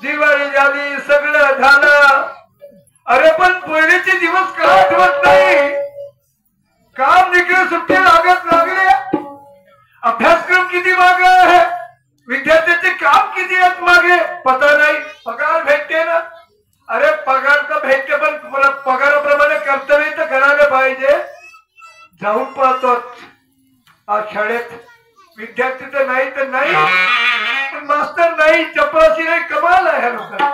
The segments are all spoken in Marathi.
दिवाळी झाली, सगळं झालं. अरे पण पहिलेचे दिवस का आठवत नाही? काम निघले, सुट्टी लागले. अभ्यासक्रम किती मागे आहे, विद्यार्थ्याचे काम किती आहेत मागे, पता नाही. पगार भेटते ना? अरे पगार तर भेटते, पण पगाराप्रमाणे कर्तव्य तर करायला पाहिजे. जाऊन पाहतो आज शाळेत विद्यार्थी तर नाही, पण मास्तर नाही, चपराशी नाही. कमाल आहे ह्या लोकांना.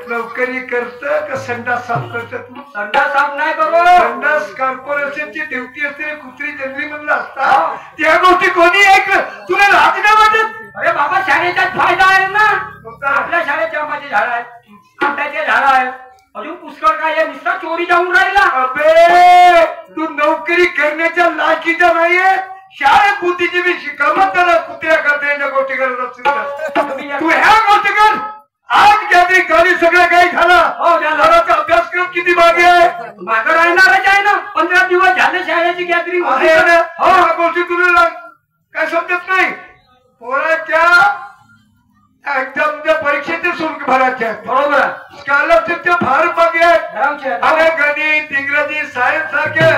नोकरी करत का संडास साफ करत? तू संडास साफ नाही करू, संडास कॉर्पोरेशनची ड्युटी असते. कुत्री जनरली म्हणलं असता त्या गोष्टी कोणी ऐक, तुला लाज नाही वाटत? अरे बाबा शाळेच्याच फायदा आहे ना. आपल्या शाळेच्या आंब्याचे झाड आहेत, आंब्याचे झाड आहेत, अजून पुष्कळ काय आहे. नुसता चोरी जाऊन राहिला. अबे तू नोकरी करण्याच्या लायकीचा नाहीये. शाळेत बुद्धीची बी शिकावं, त्याला कुत्र्या करता गोष्टी करत असतील. तू ह्या गोष्टी कर. आज गॅदरिंग झाली, सगळं काही झालं. हो, घराचा अभ्यासक्रम किती मागे आहे? मागे राहणारच आहे ना. 15 दिवस झाले शाळेची गॅदरिंग आहे ना. हो, ह्या गोष्टी तुला काय समजत नाही. पोराच्या एक्झामच्या परीक्षेचे शुल्क भरायचे आहे. बरोबर. स्कॉलरशिपचे फार मागे आहेत. आणि गणित, इंग्रजी, सायन्स सारखे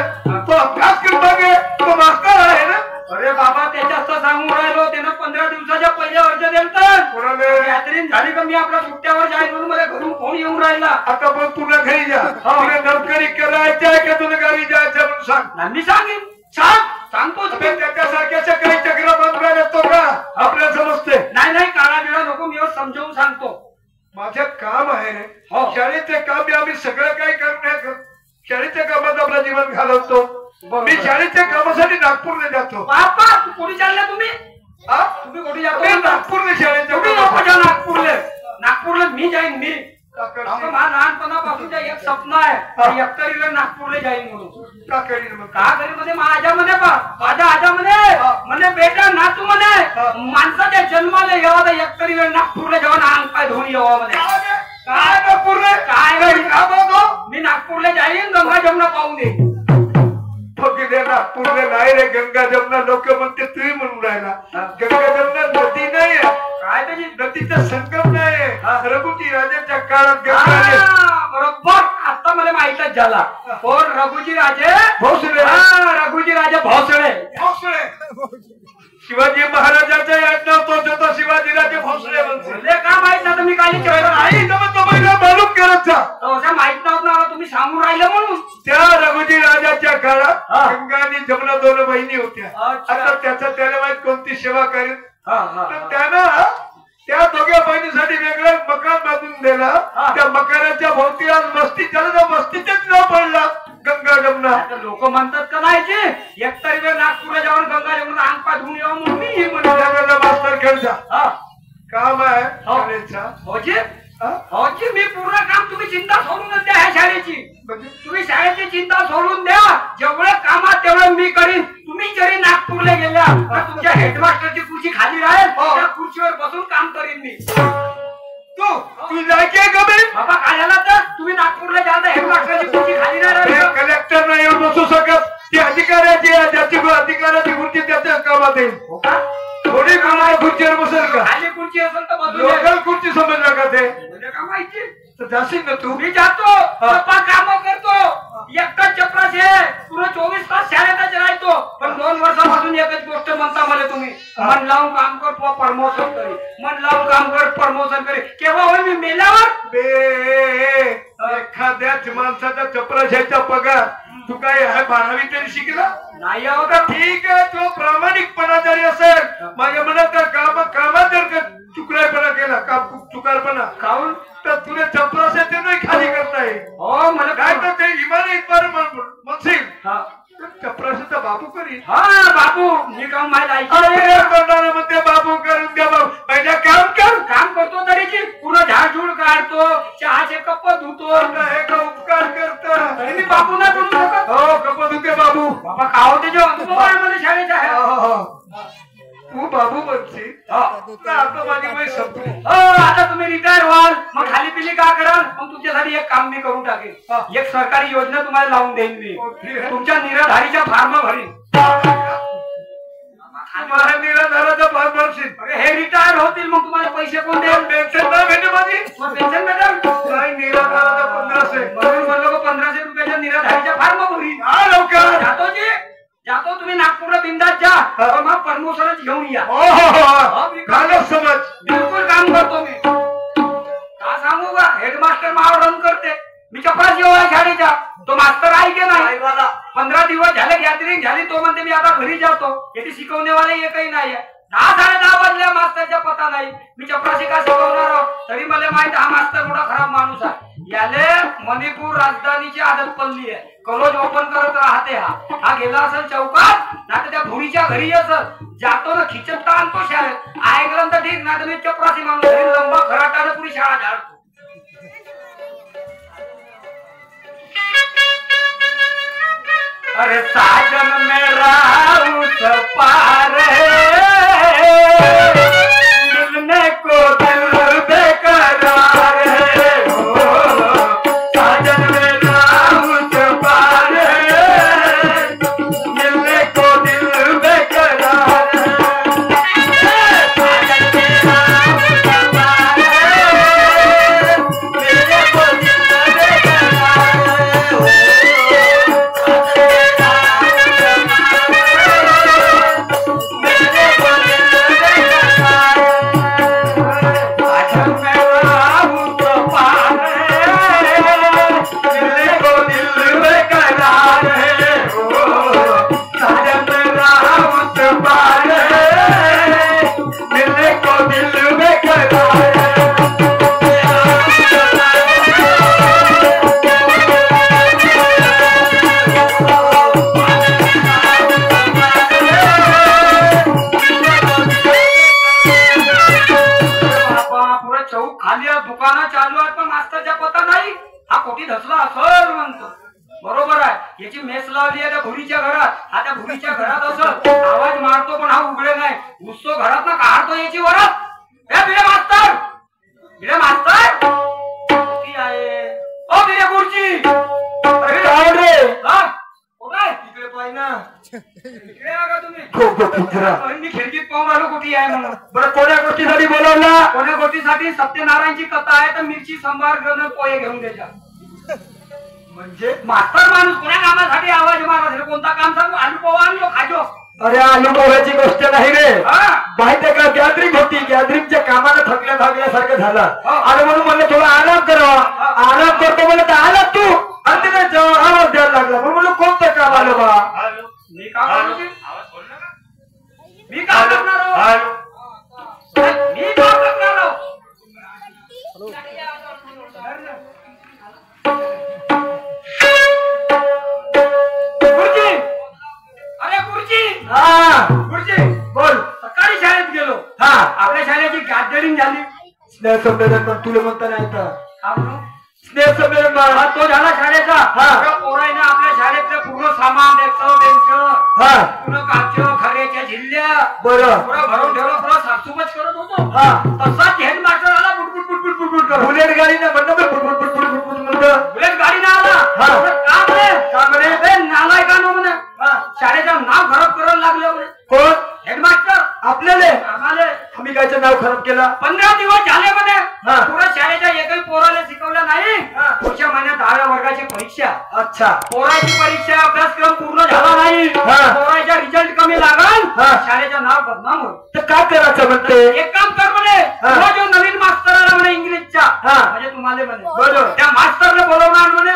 तो अभ्यासक्रम मागे. तो मास्तर आहे ना. अरे बाबा त्याच्यात सांगून राहिलो, त्यानं 15 दिवसाच्या पहिले अर्ज दिलता. गॅदरिंग झाली का मी आपल्या सुट्ट्यावर जाईल म्हणून मला घरून फोन येऊन राहिला. आता पण तुला घरी जा. तुला नोकरी करायची आहे का तुला घरी जायचं म्हणून सांग. मी सांगेन. सांगतो. त्याच्यासारख्याच्या काही चक्र बंद राहतो का आपल्याला समजते? नाही, काळा बिळा नको. मी समजावून सांगतो. माझं काम आहे रे. शाळेचे काम आम्ही सगळं काही करण्यात, शाळेच्या कामात आपलं जीवन घालवतो. मी शाळेच्या कामासाठी नागपूरला जातो. बापा कुठे चालले तुम्ही? तुम्ही कुठे जातो? नागपूरला शाळेच्या. नागपूरला मी जाईन. मी माझ्या लहानपणापासूनच्या एक स्वप्न आहे, एकतरीला नागपूरला जाईन म्हणून. का करी मध्ये माझ्या मध्ये माझ्या आजा म्हणे बेटा ना तू म्हणे माणसाच्या जन्माला यावा तर एकतरीला नागपूरला जेव्हा अंग पाय धुवून यावा म्हणे. काय नागपूरला? काय मी नागपूरला जाईन, गंगा जमुना पाहून दे. नागपूरला नाही रे. गंगा जमुना लोक म्हणते तुम्ही म्हणून राहिला. गंगा जमुना नदी नाही, काय त्याची नदीचा संगम नाही. रघुजी राजाच्या काळात बरोबर. आता मला माहितच झाला. कोण? रघुजी राजे भोसले. रघुजी राजे भोसले. शिवाजी महाराजांचा याद नव्हतो, शिवाजी राजे भोसले म्हणते. का माहित ना तुम्ही काही गंगा आणि जमुना दोन बहिणी होत्या. आता त्याला माहित कोणती सेवा करेल. तर त्यानं त्या दोघ्या बहिणीसाठी वेगळं मकान बांधून दिला. त्या मकानाच्या भोवती आज मस्ती त्याला मस्तीचेच नाव पडला गंगा जमुना. लोक म्हणतात का नाही एकतरी वेळ नागपूरला जाऊन गंगा जमुना अंग पाठवून येऊ म्हणून मी म्हणून मास्तर खेळचा काम आहे भाऊजी मी पूर्ण काम तुम्ही चिंता सोडूनच द्या ह्या शाळेची. तुम्ही शाळेची चिंता सोडून द्या. जेवढं कामात तेवढं मी करीन. तुम्ही जरी नागपूरला गेल्या तर तुमच्या हेडमास्टरची खुर्ची खाली राहील. त्या खुर्चीवर बसून काम करीन मी. तू जायचे का बाबा काय झाला तर तुम्ही नागपूरला जाल तर हेडमास्टरची खुर्ची खाली नाही राहील. कलेक्टर नाही येऊन बसू शकत. ती अधिकाऱ्याची अधिकाराची खुर्ची त्याच्या कामात येईल. थोडी कामाला खुर्चीवर बसेल का. खाली खुर्ची असेल तर बसून लोकल खुर्ची समजला का ते का माहिती. जाशील ना तू. मी जातो काम करतो. एकटाच चपरास आहे. पूर्ण 24 तास शाळेतच राहतो. पण 2 वर्षापासून एकच गोष्ट म्हणता मला तुम्ही मन लावून काम कर किंवा प्रमोशन करी. मन लावून काम कर प्रमोशन करी. केव्हा होईल मी मेल्यावर. एखाद्याच माणसाचा चपराशाचा पगार तू काय 12वी तरी शिकला नाही होता. ठीक आहे. तो प्रामाणिकपणा जरी असेल माझ्या मनात कामात जर चुकलायपणा केला चुकारपणा खाऊन तर तुला चपराशा ते नाही खाली करता येईल. हो मला काय तर ते इमाने इतबार म्हणशील चपराशाचा बाबू करी. बाबू मी काम करणार म्हणते बाबू करून द्या. बाबू पहिल्या काम करतो तरी पूर्ण झाडझूड काढतो. चहाचे कप धुतो. हे का उपकार करता तरी मी बाबू नाही करू शकत. हो कप धुते बाबू. बाबा का होते जो अनुभव आहे मला शाळेचा आहे. तू बाबू म्हणशील आता माझी वय संपली. आता तुम्ही रिटायर व्हाल मग खाली पिली का कराल. मग तुमच्यासाठी एक काम मी करून टाकेन. एक सरकारी योजना तुम्हाला लावून देईन मी. तुमच्या निराधारीच्या फॉर्म भरीन. तुम्हाला निराधाराचा फॉर्म भरशील. हे रिटायर होतील मग तुम्हाला पैसे कोण देईल. पेन्शन नाही भेटे माझी. पेन्शन भेटेल नाही. निराधाराचा 1500 म्हणून म्हणलो 1500 रुपयाच्या निराधारीच्या फॉर्म भरीन. लवकर जातो तुम्ही नागपूरला बिंदात जा. मग प्रमोशनच घेऊन या. समज बिलकुल काम करतो मी. का सांगू का हेडमास्टर मावर रन करते. मी चपरास येऊ शाळेच्या. तो मास्तर आहे की नाही. 15 दिवस झाले गॅदरिंग झाली. तो म्हणते मी आता घरी जातो. येथे शिकवणेवाले एकही नाही. 10-10:30 वाजल्या मास्तरच्या पता नाही. मी चपराशी का शिकवणार. तरी मला माहित हा मास्तर मोठा खराब माणूस आहे. याले मणिपूर राजधानीची आदत पडली आहे. कॉलेज ओपन करत राहते. हा गेला असेल चौकात नाही तर त्या भुरीच्या घरी असेल. जातो ना खिचत आणतो शाळेत. ऐकलं तर ठीक नाही तर मी चपराशी माणूस घरी लंबा खराटाने पुरी शाळा झाडतो. अरे साजन मेरा उस पार मिलने को दिल बेकरार है. साजन मेरा उस पार मिलने को दिल बेकरार है. साजन मेरा उस पार मिलने को दिल बेकरार है. दुकाना चालू आहे पण मास्तरच्या पता नाही. हा कोटी धसला असं म्हणतो. बरोबर आहे. याची मेस लावली आहे त्या भुरीच्या घरात. हा त्या भुरीच्या घरात असं आवाज मारतो पण हा उघडे नाही. घुसतो घरात ना काढतो याची वरात. हे भिडे मास्तर भिडे मास्तर कोटी आहे. ओ भिडे गुरुजी. अरे राव रे. हा कोणाय इकडे पाहिजे ना. इकडे आगा तुम्ही. मी खिडकीत पाहून आलो कुठे आहे म्हणून. बरं कोण्या गोष्टीसाठी बोलावला. कोण्या गोष्टीसाठी. सत्यनारायणची कथा आहे तर मिरची संभार घेऊन पोहे घेऊन द्यायचा. म्हणजे मास्तर माणूस कोण्या कामासाठी आवाज मारा. कोणता काम सांगू. आलू पोहा आणलो खाजो. अरे आलू पोह्याची गोष्ट नाही रे. माहितीये का गॅदरिंग होती. गॅदरिंगच्या कामाला थकल्या भागल्यासारखं झालं. आणि म्हणून म्हणलं थोडा आराम करावा. आराम करतो म्हणलं तर आला तू. आणि आवाज द्यायला लागला. म्हणून म्हणलं कोणतं काम आलं बा. गुरुजी, अरे गुरुजी, गुरुजी बोल. सकाळी शाळेत गेलो. आपल्या शाळेची गॅदरिंग झाली. स्नेह संमेलन पण तुला म्हणता नाही तर स्नेह संमेलन तो झाला शाळेचा. पोराईने आपल्या शाळेतलं पूर्ण सामान पूर्ण काच खऱ्याच्या झिल्ल्या बरं पुरा भरून ठेवलं. पुरा साफसुफच करत होतो. तसाच हेडमास्टर आला. बुटबुट बुटबुट बुटबुट करत. बुलेट गाडी ना बुलेट गाडी ना आला. का म्हणे नालायकानो म्हणे शाळेचं नाव खराब करायला लागलं म्हणे. कोण? हेडमास्टर. आपल्याला आम्हाला. आम्ही कायचं नाव खराब केला? 15 दिवस झाले म्हणे पुरा शाळेच्या एकही पोराला शिकवलं नाही. पुढच्या महिन्यात 10व्या वर्गाची परीक्षा. अच्छा. पोराची परीक्षा अभ्यासक्रम पूर्ण झाला नाही. पोराचा रिझल्ट कमी लागल. शाळेचं नाव बदनाम होईल. तर काय करायचं म्हणते? एक काम कर म्हणे. जो नवीन मास्तर आला म्हणे इंग्लिशचा म्हणजे तुम्हाला म्हणे बरोबर त्या मास्तरने बोलवणार म्हणे.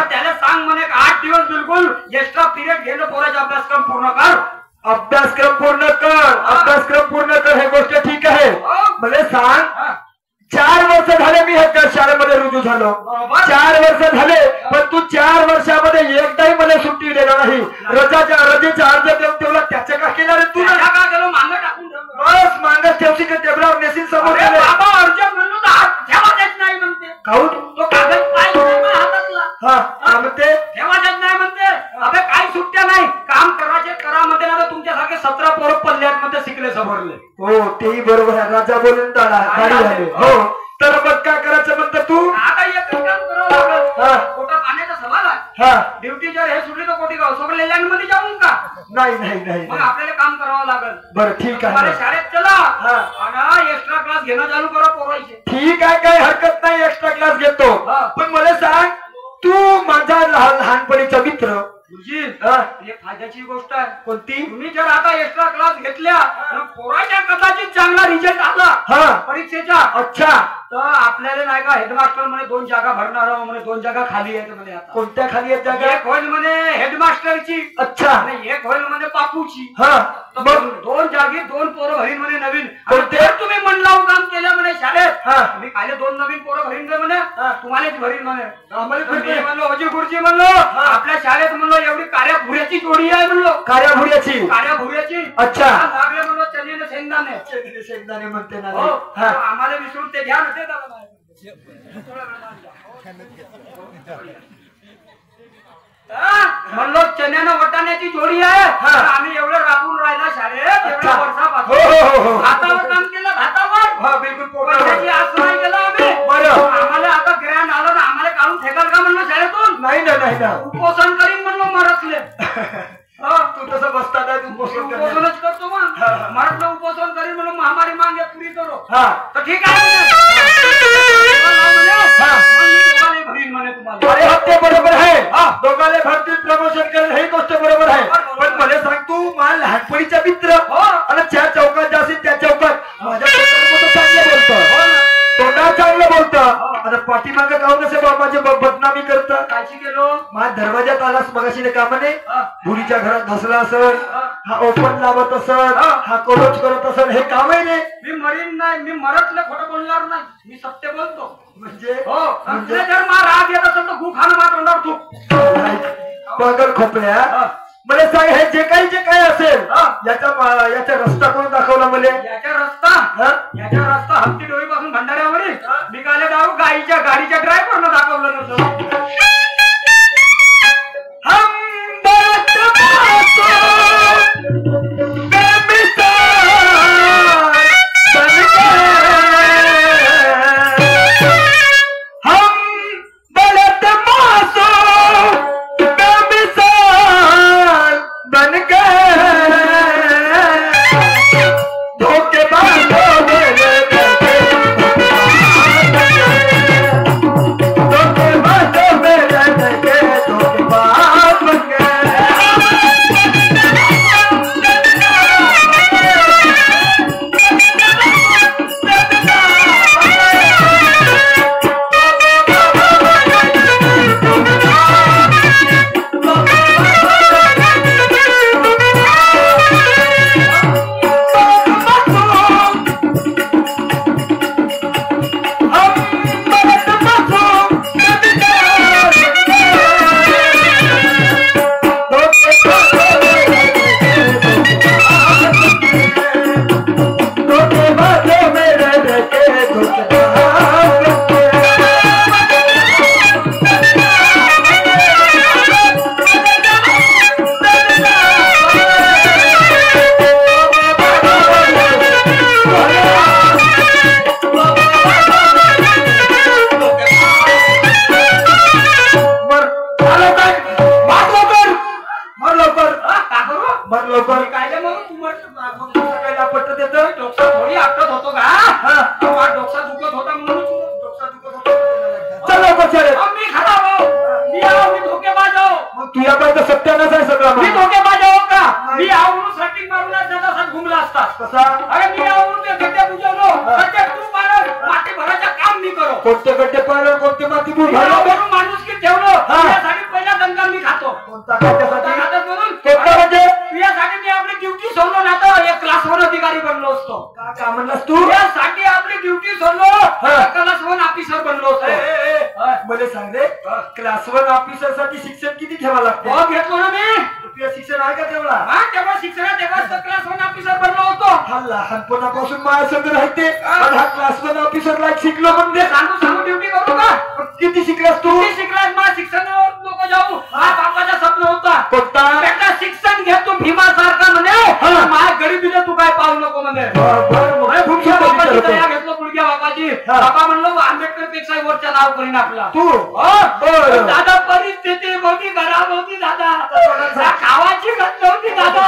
त्याला सांग म्हणे 8 दिवस बिलकुल एक्स्ट्रा पिरियड घेणं. पोराचा अभ्यासक्रम पूर्ण कर. अभ्यासक्रम पूर्ण कर. अभ्यासक्रम पूर्ण कर हे गोष्ट ठीक आहे. मला सांग 4 वर्ष झाले मी ह्या शाळेमध्ये रुजू झालो. 4 वर्ष झाले पण तू 4 वर्षामध्ये एकदाही मला सुट्टी देणार नाही. रजेचा अर्ज देऊन तेवढा त्याच्या का केला रे? तू का गेलो मागं टाकून ठेवलं. बस मागच ठेवशी का टेबलावर नेसीन समोर. बाबा अर्ज म्हणलो तर हात ठेवायच नाही म्हणते. काऊन? तो कागद पाहिजे हातातला म्हणते ठेवायच नाही म्हणते. अबे काही सुट्ट्या नाही. काम करायचे करा म्हणते ना. तुमच्यासारखे 17 पोरं पल्ल्यात मध्ये शिकले समोरले. हो तेही बरोबर आहे. राजा बोलून गाडी झाली. हो तर मग काय करायचं म्हणतं तू? आता एक काम करावं लागल. पोटात पाण्याचा सवाल आहे. ड्युटी जर हे सुटली तर कोटी गाव सगळं लेल्यांमध्ये जाऊन का? नाही नाही नाही. मग आपल्याला काम करावं लागल. बरं ठीक आहे. शाळेत चला आणि एक्स्ट्रा क्लास घेणं चालू करा पोरायचे. ठीक आहे काही हरकत नाही. एक्स्ट्रा क्लास घेतो. पण मला सांग तू माझा लहानपणीचा मित्र. एक फायद्याची गोष्ट आहे. कोणती? तुम्ही जर आता एक्स्ट्रा क्लास घेतल्या पोराच्या कदाचित चांगला रिझल्ट आला परीक्षेचा. अच्छा. तर आपल्याला नाही का हेडमास्टर म्हणे 2 जागा भरणार म्हणे. 2 जागा खाली आहेत म्हणे. आता कोणत्या खाली आहेत जागा? एक होईल म्हणे हेडमास्टरची. अच्छा. आणि एक होईल म्हणे बापूची. मग 2 जागी 2 पोरं भरीन म्हणे नवीन. ते तुम्ही मन लावून काम केलं म्हणे शाळेत. मी काले 2 नवीन पोरं भरीन म्हणे. तुम्हालाच भरीन म्हणे. म्हणलो अजी गुरुजी म्हणलो आपल्या शाळेत म्हणलो एवढी कार्याभुऱ्याची जोडी आहे म्हणलो. कार्याभुऱ्याची. अच्छा. लागले म्हणलो चण्याने शेंगदाणे म्हणते ना. आम्हाला विसरून ते घ्या नव्हते. म्हणलो चण्यानं वटाण्याची जोडी आहे. आम्ही एवढं राबून राहिला शाळेत एवढ्या वर्षापासून. हातावर काम केलं. हातावर बिलकुल पोटाची आस नाही केलं आम्ही. आम्हाला आता ग्रँड आलं ना आम्हाला काढून फेकाल का म्हणलं शाळेतून? नाही ना. उपोषण करीन म्हणलो मरतले. तू तसं बसता उपोषणच करतो. मग मराठलं उपोषण करीन म्हणून महामारी मागे पुरी करो. तर ठीक आहे अरे ते बरोबर आहे. दोघांना भरतील प्रमोशन करेल ही गोष्ट बरोबर आहे. पण मला सांग तू माझ्या लहानपणीचा मित्र आणि ज्या चौकात जाशील त्या चौकात माझ्या चांगलं बोलतं. तोंडा चांगलं बोलतं आणि पाठीमागं काहून असे माझी बदनामी करतं. कायची गेलो माझ्या दरवाजात आलास मगाशी कामाने. मुलीच्या घरात घसला असेल. हा ओपन लावत असेल. हा कोलोच करत असेल. हे काम आहे रे. मी मरीन नाही. मी मरतलं खोटं बोलणार नाही. मी सत्य बोलतो. म्हणजे जर मला राग येत असेल तर गु खाणं माझ्या तोंडावर थूक. पागल खोपड्या मला सांग हे जे काही असेल याचा रस्ता कोण दाखवला मला? याचा रस्ता हत्ती डोळी पासून भंडाऱ्यावर मी काले जाऊ गाईच्या गाडीच्या ड्रायव्हरनं दाखवलं नव्हतं. तुझ्या पाहिजे सत्यानाच आहे सगळा मी धोकेबाज आहो का? मी आवरून सटिंग मारूनच त्याचा घुमला असतात कसा अरे मी आवरून ते गड्डे बुजवलो गड्डे तू पाडलं माती भरायचं काम मी करो कोणते गड्डे पाहिलं कोणते माती मी आवरून माणूस की ठेवलो त्यासाठी पहिला दंगा मी खातो कोणता गड्ड्यासाठी खातात म्हणून कोणता म्हणजे यासाठी मी आपली ड्युटी सोडलो ना तर एक क्लास 1 अधिकारी बनलो असतो का म्हणलास तू यासाठी आपली ड्युटी सोडलो क्लास 1 ऑफिसर बनलो असतो मला सांग रे क्लास 1 ऑफिसर साठी शिक्षण किती ठेवा लागते हो घेतलो ना मी तुझं शिक्षण आहे का तेवढा हा तेव्हा शिक्षणात तेव्हाच क्लास 1 ऑफिसर बनलो होतो हा लहानपणापासून माझ्या संग राहते आणि हा क्लास 1 ऑफिसर ला शिकलो म्हणजे सांगू ड्युटी करू का किती शिकलास तू किती शिकलास मला शिक्षण नको जाऊ हा बापाचा स्वप्न होता कोणता बेटा शिक्षण घे तू भीमा सारखा म्हणे माझ्या गरीबीला तू काय पाहू नको म्हणे तुमच्या बापाची दया घेतलो पुढच्या बापाची बाबा म्हणलो आंबेडकर पेक्षा वरच्या नाव करीन आपला तू दादा परिस्थिती मोठी खराब होती दादा खावाची गत नव्हती दादा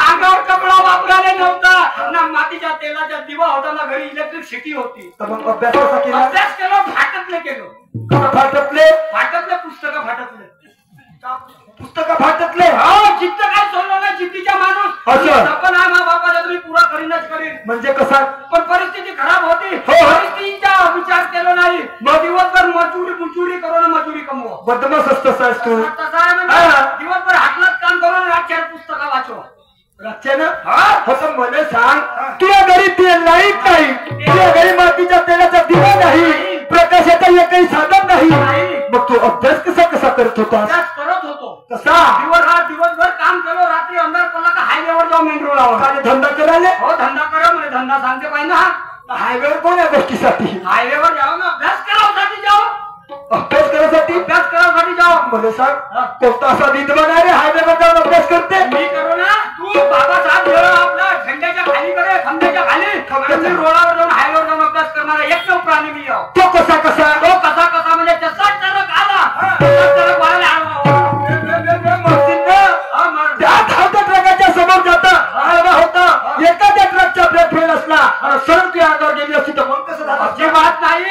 अंगावर कपडा वापरायला नव्हता ना मातीच्या तेलाचा दिवा होता ना घरी इलेक्ट्रिसिटी होती मग अभ्यास केलो फाटतले केलो फाटतले पुस्तकं फाटतले चित्त काय सोडलं ना चित्तीच्या माणूस पण हा मा बापाला तुम्ही पुरा करीनच करीन म्हणजे कसा पण परिस्थिती खराब होती परिस्थितीचा विचार केला नाही मग दिवसभर मजुरी करून मजुरी कमवा बदमाश असतोस तू तसा आहे म्हणजे दिवसभर हातलाच काम करून रातच्या पुस्तकं वाचव रातच्यानं मला सांग तुझ्या घरी तेल लाईट नाही तुझ्या घरी मातीच्या तेलाचा दिवा नाही प्रकाशाचा एकही साधन नाही मग तू अभ्यास कसा करत होता अभ्यास करत होतो कसा दिवसभर काम केलो रात्री अंधार पडला का हायवेवर जाऊ मेन रोडवर धंदा करायला हो धंदा करा म्हणजे धंदा सांगते पाहिजे ना हायवेवर कोण या गोष्टीसाठी हायवेवर जाऊ ना अभ्यास करासाठी जाऊ अभ्यास करासाठी जाऊ मला सांग कोणता असा विद्वान आहे रे हायवेवर जाऊन अभ्यास करते मी करू ना तू बाबासाहेब आपला झेंड्याच्या खाली करे खंड्याच्या खाली रोडावर जाऊन हायवेवर जाऊन अभ्यास करणारा एकमेव प्राणी मी आहो तो कसा म्हणजे जसा टरक आला टरक वाढायला ट्रकाच्या समोर जाता होता एखाद्या ट्रकचा ब्रेक फेल असला सर ती अंगावर गेली असती तर मग कसं झालं अजिबात नाही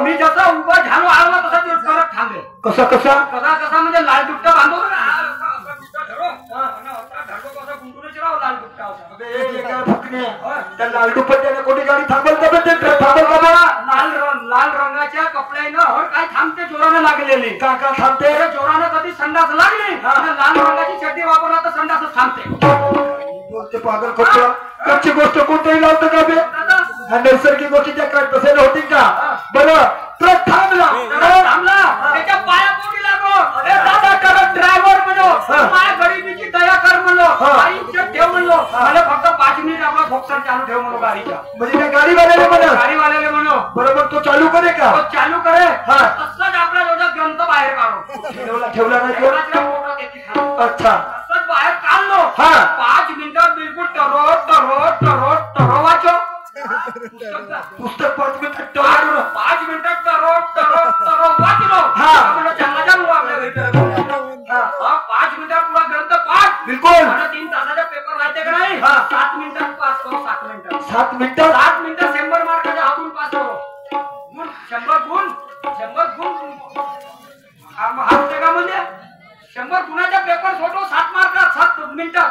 मी जसा उभा झालो आला तसा ते ट्रक थांबेल कसा म्हणजे लाल दुपटा बांधतो लाल दुपट्ट्याने कोणी गाडी थांबल लाल रंगाच्या कपड्यानं काय थांबते जोरानं लागलेली का थांबते जोरानं कधी संडास लागली लाल रंगाची चड्डी वापरला तर संडासच थांबते बोलते पागल कपडा कच्ची गोष्ट कोणतंही लावतं का बे नैसर्गिक गोष्टीच्या काय तसं होती का बरं ट्रक थांबला त्याच्या पाया पोटी लागो दादा करत ड्रायव्हर म्हणलो माझ्या गरीबीची दया कर म्हणलो गाडीचं ठेव म्हणलो मला फक्त 5 मिनिट आपला फोक्सर चालू ठेव म्हणलो गाडीच्या म्हणजे त्या गाडीवाल्याने म्हणलो बरोबर तो चालू करे का चालू करे तसंच आपला एवढा ग्रंथ बाहेर काढो ठेवला नाही अच्छा तसंच बाहेर काढलो 5 मिनिटात बिलकुल टरो वाचो पुस्तक 5 मिनिटात 5 मिनिटात टरो वाचलो आपल्या घरी 5 मिनिटात पुरा ग्रंथ पाठ बिलकुल 3 तासाचा पेपर राहते का नाही 7 मिनिटात पास करो 7 मिनिटात 100 मार्काच्या हातून पास करो 100 गुण हातते का म्हणजे 100 गुणाचा पेपर सोडो 7 मार्कात 7 मिनिटात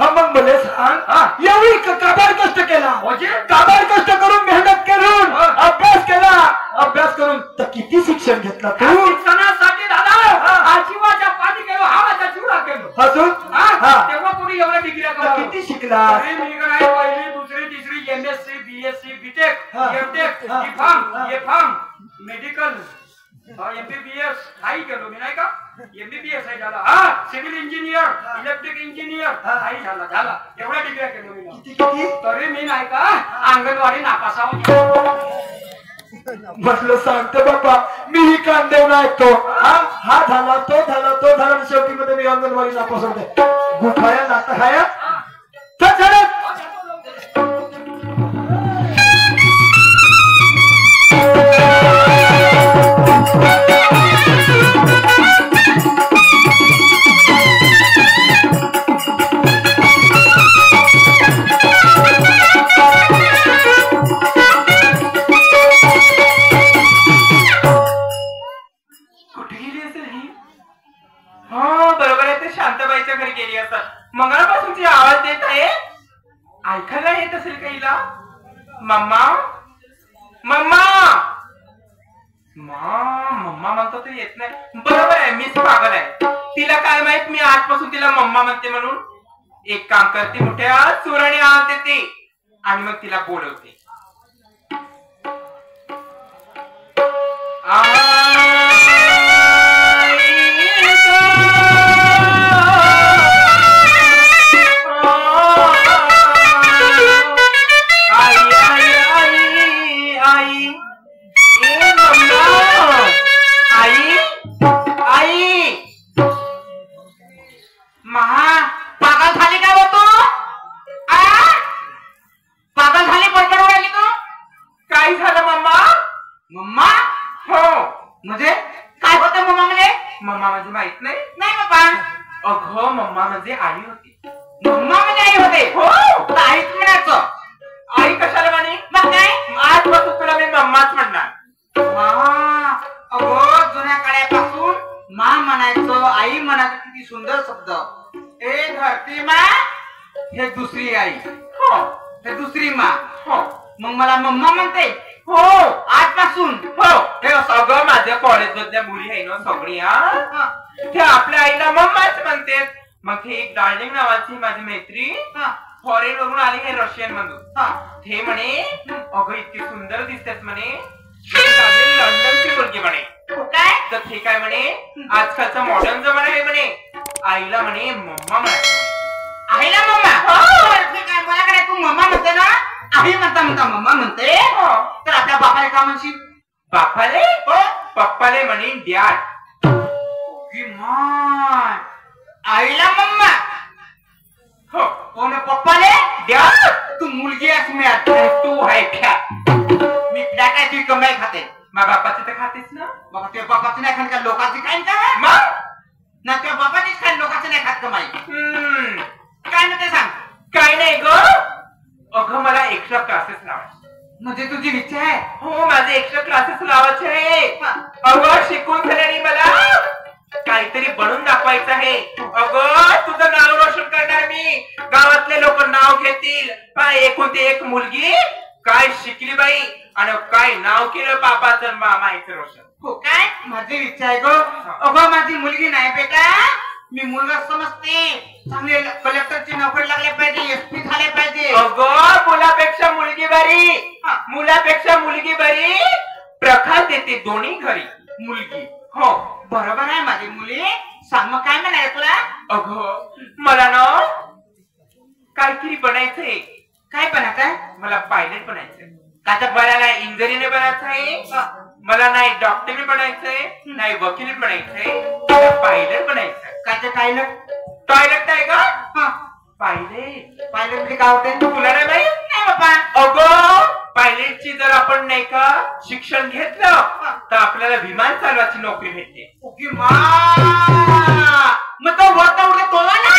मग मला सांग एवढी काबाड कष्ट केला काबाड कष्ट करून मेहनत करून अभ्यास करून तर किती शिक्षण घेतला तू शिक्षणासाठी दादा जीवाच्या पाठी केलो हावाच्या चिवडा केलो अजून तेव्हा कोणी एवढ्या डिग्र्या किती शिकला मी पहिली दुसरी तिसरी MSc BSc BTech MTech D.Pharm medical MBBS काही केलो मी नाही का MBBS आहे झाला सिव्हिल इंजिनियर इलेक्ट्रिक इंजिनियर काही झाला एवढ्या डिग्र्या केलो मी किती तरी मी नाही का अंगणवाडी नापासावर म्हटलं सांगतो बाबा मीही कांदेव ऐकतो हा झाला तो झाला शेवटी मध्ये मी अंगणवाडी नापास होते गुफाया नाता खाया मम्मा मम्मा मम्मा म्हणतो तरी येत नाही. बरोबर आहे, मीच पागल आहे. तिला काय माहित मी आजपासून तिला मम्मा म्हणते म्हणून. एक काम करते, मोठ्या सुराने आवाज देते आणि मग तिला बोलवते. फॉरेन वरून आली आहे, रशियन मधून. ते म्हणे अगं इतकी सुंदर दिसतेस म्हणे, लंडनची मुलगी म्हणे. काय तर ते काय म्हणे आजकालचा मॉडर्न जमाना आहे म्हणे. आईला म्हणे मम्मा म्हणायचं. आईला मम्मा? काय मला काय तू मम्मा म्हणते ना, आई म्हणता म्हणता मम्मा म्हणते. तर आता बापाले का म्हणशील? बापाले? पप्पाले म्हणेन डॅड. आईला मम्मा हो, कोण पप्पाले डॅड? तू मुलगी आहेस, मी तू आहे फॅट. मी फॅट आहे, तू कमाई खाते. मग बापाची तर खातेस ना. बाबा ते बापाची नाही खात का, लोकांची खाईन का? मग ना त्या बापाचीच खाईन, लोकांची नाही खात कमाई. काय म्हणते सांग. काय नाही ग, अगं मला एक्स्ट्रा क्लासेस लावायचे. म्हणजे तुझी इच्छा आहे? हो, माझे एक्स्ट्रा क्लासेस लावायचे आहे. अगं शिकून झाल्याने मला काहीतरी बनून दाखवायचं आहे. अगं तुझं नाव रोशन करणार मी, गावातले लोक नाव घेतील. एकूण ते एक मुलगी काय शिकली बाई आणि काय नाव केलं बापाचं मामाचं रोशन. हो काय, माझी इच्छा आहे ग. अगं माझी मुलगी नाही बेटा, मी मुलगा समजते. चांगले कलेक्टरची नोकरी लागली पाहिजे, एसपी झाले पाहिजे. अगं मुलापेक्षा मुलगी बरी, मुलापेक्षा मुलगी बरी. प्रखात येते दोन्ही घरी मुलगी. हो बरोबर आहे माझी मुली. सांग मग काय म्हणाय तुला? अगं मला ना काहीतरी बनायचंय. काय बनायचंय? मला पायलट बनायचंय. का मला नाही इंजिनियर बनायचं आहे, मला नाही डॉक्टर बनायचंय, नाही वकील बनायचंय, मला पायलट बनायचंय. काय पायलट? टॉयलेट आहे का? पायलट. पायलट म्हणजे काय होते तुला नाही माहित? नाही बाबा. अगं पायलटची जर आपण नाही का शिक्षण घेतलं तर आपल्याला विमान चालवायची नोकरी भेटते. मग तो वरता उडे तोला ना.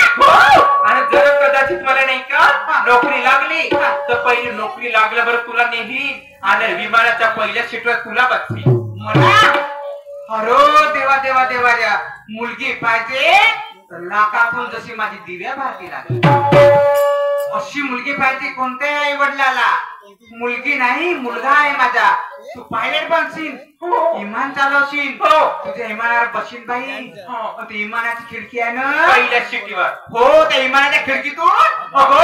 आणि जर कदाचित मला नाही का नोकरी लागली तर पहिली नोकरी लागलं बरं तुला नेही आणि विमानाच्या पहिल्या सीटवर तुला बसली. मला अरे देवा देवा देवा देवा, मुलगी पाहिजे लाखातून जशी माझी दिव्या भारती लागली अशी मुलगी पाहिजे कोणत्याही आई वडिलाला. मुलगी नाही मुलगा आहे माझा. तू पायलट बनशील, विमान चालवशील, तुझ्या विमानावर बशील बाई. ती विमानाची खिडकी आहे ना पहिल्या शिटीवर. हो त्या विमानाच्या खिडकीतून अगो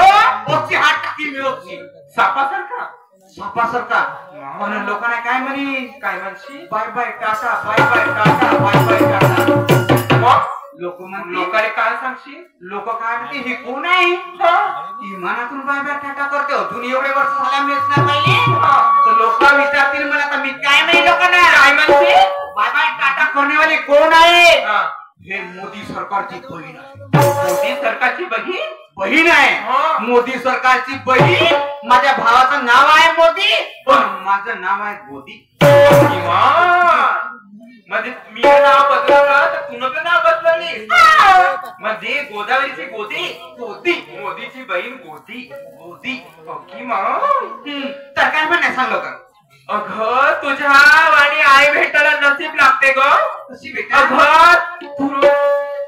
हात टाकी मिळवशील सापासारखा. सापासारखा म्हणून लोकांना काय म्हणीन, काय म्हणशील? Bye bye tata, bye bye tata, bye bye tata. मग लोकांना काय सांगशील? लोक काय म्हणते हे कोण आहे? विमानातून बाय बाय टाटा करते, अजून एवढे वर्ष झाल्या मीच नाही पाहिजे. तर लोक विचारतील मला, तर मी काय माहिती लोकांना काय म्हणते बाय बाय टाटा करण्यावाले कोण आहे? हे मोदी सरकारची बहीण आहे. मोदी सरकारची बहीण? बहीण आहे मोदी सरकारची बहीण. माझ्या भावाचं नाव आहे मोदी, पण माझं नाव आहे गोदी. म्हणजे मी नाव बदलवलं तर तुझं नाव बदलली. म्हणजे गोदावरीची गोदी, गोदी मोदीची बहीण गोदी, गोदी. तर काय म्हणणे सांग लोक. अगं तुझ्या आणि आई भेटायला नसीब लागते ग. कशी भेट? अगं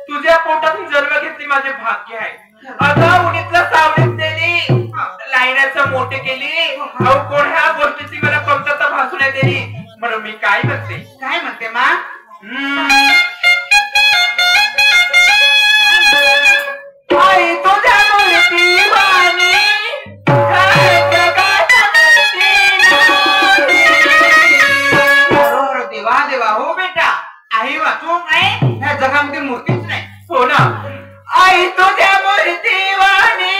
तुझ्या पोटातून जन्म घेतली माझे भाग्य आहे. अगं उडीतलं सावलीत नेली, आईण्याचं मोठे केली अहो कोण ह्या गोष्टीची मला कमतरता भासू नाही दिली म्हणून मी काय म्हणते मा आई तुझ्या मूर्ती वाणी देवा देवा हो बेटा आई वाचू काय ह्या जगामध्ये मूर्तीच नाही हो ना आई तुझ्या मूर्ती वाणी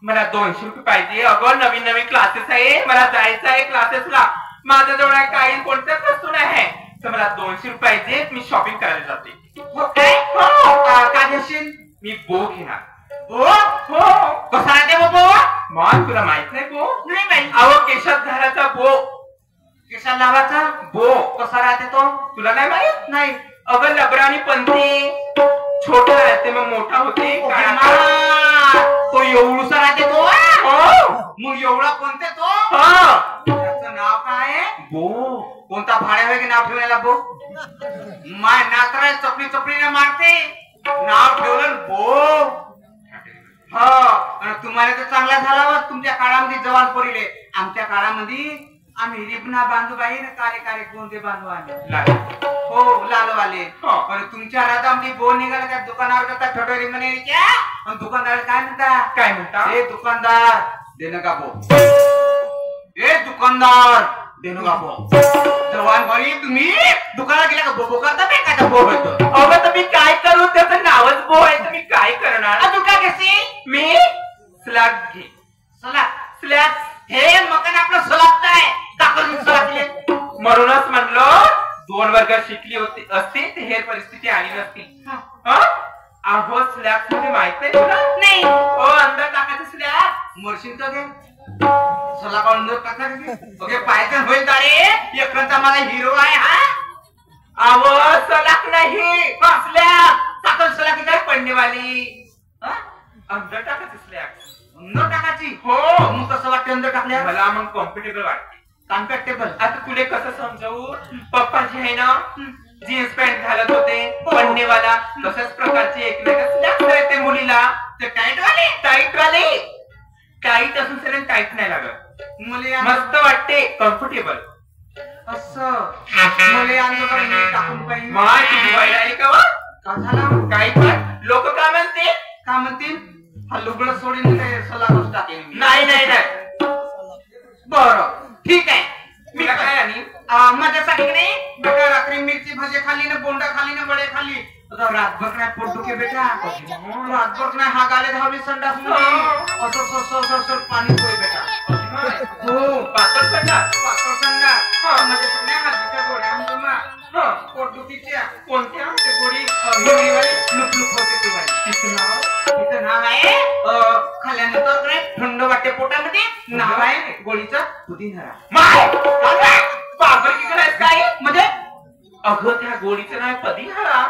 मला 200 रुपये पाहिजे अगं नवीन नवीन क्लासेस आहे मला जायचं आहे क्लासेसला माझ्याजवळ काही कोणत्याच वस्तू नाही तर मला 200 रुपये पाहिजे मी शॉपिंग करायला जाते काय घेशील मी बो घेणार बो हो कसा राहते बो मग तुला माहित नाही बो नाही माहित अहो केशात घालायचा बो केशात लावायचा बो कसा राहते तो तुला नाही माहित नाही अगं लबडा आणि पंथी छोटा राहते मग मोठा होते तो एवढूसा राहते तो मग एवढा कोणते तो त्याचं नाव काय बो कोणता भाड्या वगैरे नाव ठेवलेला बो माय नातरा चपली चपलीने मारते नाव ठेवलं बो हा आणि तुम्हाला तर चांगला झाला व तुमच्या काळामध्ये जवान पोरीले आमच्या काळामध्ये आम्ही रिबना बांधू बाई ना कारे गोंदे बांधू आले हो लालवाले पण तुमच्या राजामध्ये बो निघाला त्या दुकानावर जातात ठोडोरी म्हणे दुकानदार काय म्हणता हे दुकानदार देणं का बो हे दुकानदार देणं का बो जवान बरी तुम्ही दुकानात गेला का बो करता काय बो होतो अगं तर मी काय करू त्याचं नावच बो आहे तर मी काय करणार तू काय घेशी मी स्लॅग घे स्लॅग हे मकान आपलं सलागत आहे म्हणूनच म्हणलं 2 वर्ग शिकली होती असती तर हे परिस्थिती आली नसती अहो स्लॅब मध्ये माहित नाही तुला नाही हो अंदर टाकायचं स्लॅब मरशील तर घे सलाग अंदर टाकायचं ओके पायथन होईल तारे एकचा माझा हिरो आहे हा अहो सलाग नाही स्लॅब साखर सलाग काय पडणेवाली अंदर टाकायचं स्लॅब अंदर टाकायची हो मग कसं वाटतं अंदर टाकल्या मला मग कम्फर्टेबल वाटते कम्फर्टेबल आता तुले कसं समजावू पप्पा जे आहे ना जीन्स पॅन्ट घालत होते पडणेवाला तशाच प्रकारचे एक नाही मुलीला ते टाईट वाले टाईट असून सगळं टाईट नाही लागत मुली मस्त वाटते कम्फर्टेबल असं मुली टाकून पाहिजे का झालं काही पण लोक काय म्हणतील हा लुगडं सोडून सलाह टाकेल नाही बरं ठीक आहे मी काय आणि माझ्यासाठी नाही बेटा रात्री मिरची भजे खाली ना बोंडा खाली ना बडे खाली रातभर नाही पोट दुखे बेटा रातभर नाही हा गाले धावली संडास असं पाणी पोय बेटा हो पातळ संडास माझ्या हातीच्या गोळ्या म्हणतो पोटदुखीच्या कोणत्या ते गोळी लुक होते तिचं नाव आहे खाल्ल्यानंतर काय थंड वाटते पोटामध्ये नाव आहे गोळीचं पुदिनहरा काय म्हणजे अगं त्या गोळीचं नाव पुदिनहरा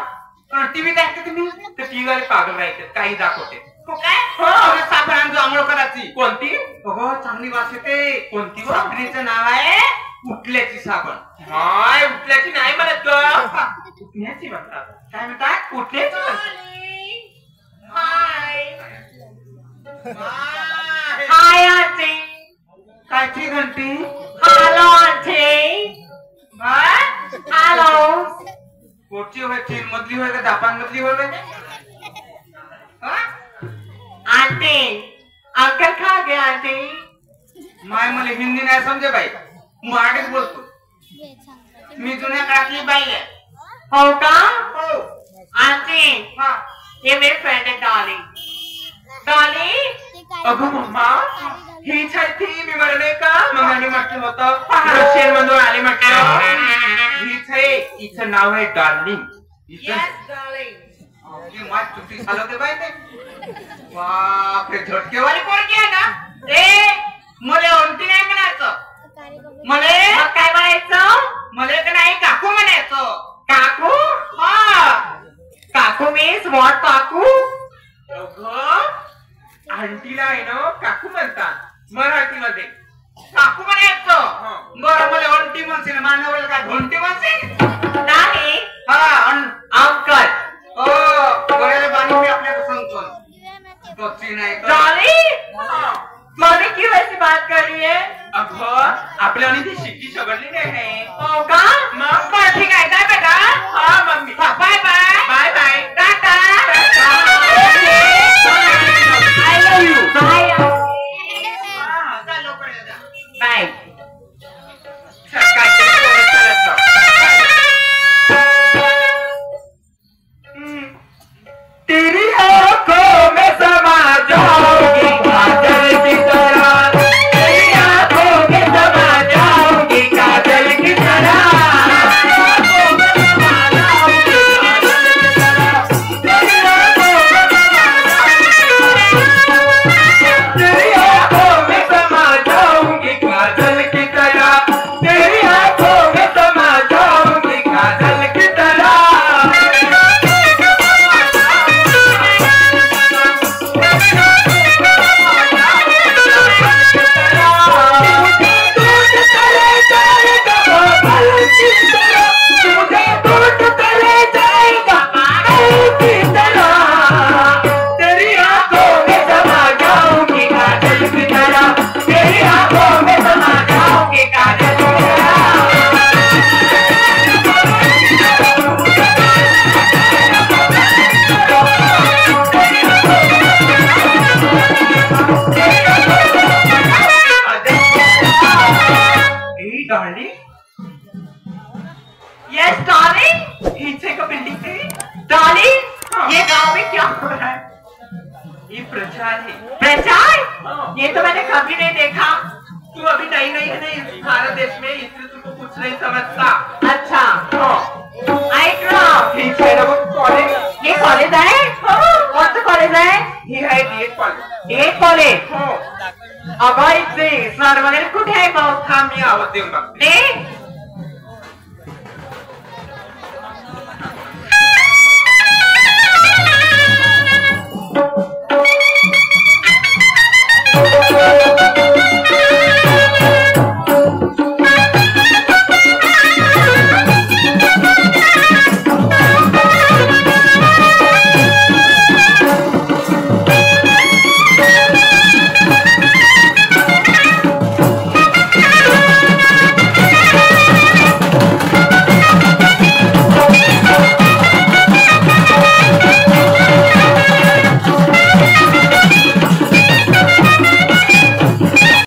टीव्ही ऐकते तुम्ही तर टीव्ही वाले पागल राहायचे काही दाखवते साबण आणतो आंघोळ करायची कोणती अगं चांगली वास येते कोणती साबणीचं नाव आहे उठल्याची साबण उठल्याची नाही म्हणत उठण्याची म्हणतात काय म्हणतात कुठले हाय आंटी कायची घंटी हॅलो आंटी हॅलो कुठची होय चीन मधली होय का जापान मधली होय आंटी अंकल खा गया आंटी माय मला हिंदी नाही समजे बाई मराठीत बोलतो मी जुन्या काळातली बाई आहे हो का हो आंटी ये मेरी फ्रेंड है डॉली डॉली अगं मम्मा हीच आहे ती मी म्हणले का मम्माने म्हटलं होतं रशियन मधून आले म्हटलं हीच आहे हिचं नाव आहे डार्लिंग माझ चुकी झालं ते बाई बापरे झटकेवाली पोरगी आहे ना ए मला ओंटी नाही म्हणायचं मला काय म्हणायचं मला तर नाही काकू म्हणायचं काकू हा काकू मीन्स व्हॉट काकू आंटीला आहे ना काकू म्हणतात मराठीमध्ये काकू म्हणायचं बरं मला ओंटी म्हणशील मानवला काय घोंटी म्हणशील नाही हा अंकल बऱ्याला पाणी मी आपल्याला सांगतो कच्ची नाही मैंने क्यों ऐसी बात कर रही है अब आपल्या आणि ती शिट्टी शगडली नाही हो का मग ठीक आहे काय बेटा हा mummy bye bye bye bye tata I love you bye जा लवकर जा बाय तेरी आंखों में समा जाओगी काजल की तरह तेरी आंखों में समा जाओगी काजल की तरह तेरी आंखों में समा जाऊंगी काजल की तरह तेरी आंखों में समा जाऊंगी काजल की तरह Yes, darling. पीछे का बिल्डिंग पे darling, ये गांव में क्या हो रहा है? ये प्रचार है। प्रचार? ये तो मैंने कभी नहीं देखा। तू अभी नई नई है ना इस भारत देश में, इसलिए तुमको कुछ नहीं समझता। अच्छा। पीछे ना वो कॉलेज। ये कॉलेज है? कौन सा कॉलेज है? ये है डीएड कॉलेज। D.Ed college? अगं इथे सर वगैरे कुठे आहे मग? थांब मी आवाज देऊन बघते.